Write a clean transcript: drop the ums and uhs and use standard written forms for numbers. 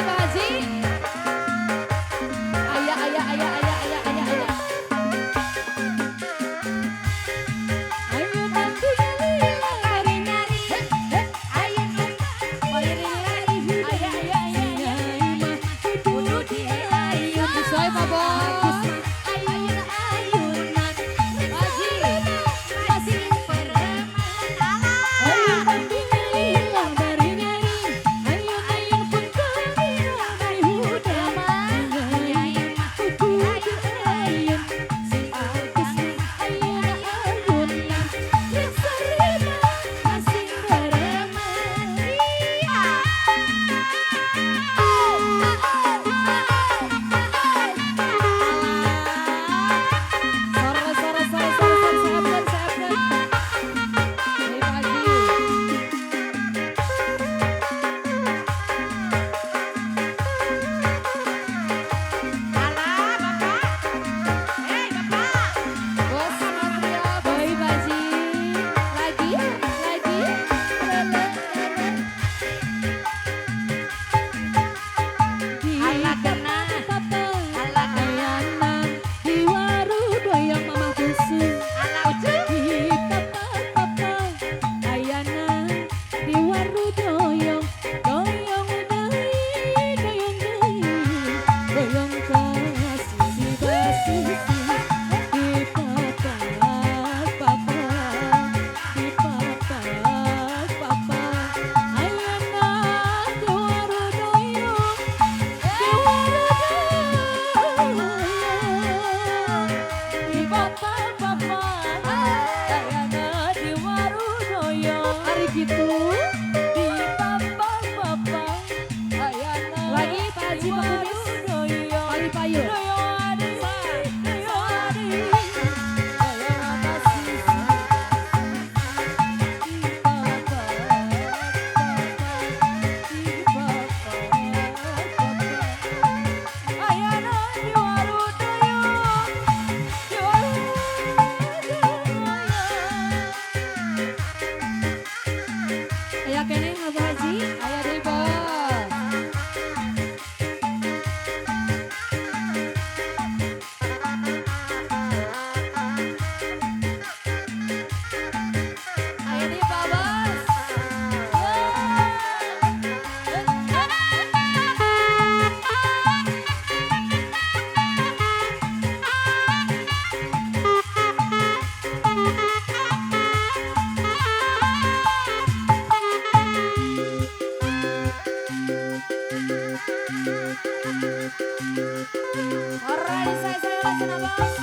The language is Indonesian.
Pak Haji. Ayah, ayah, ayah, ayah, ayah, ayah, ayah. Ayo nanti lari nyari, ayo lari lari, ayah, ayah, ayah, ayah. Kudu diayun, sesuai Pak Bos. Ayun ayunan, Haji masih perempuan. Ayo nanti lari nyari, ayo ayun pun kembali dari huda. Ayun kudu diayun, si bagus ayun ayunan, yang serema masih perempuan. Gitu di papa ayana lagi Pak Haji Pengemis lagi payu ayah kene Pak Haji ayah dari bos. Ayah dari Pak Bos. Alright, saya Rasuna Bos.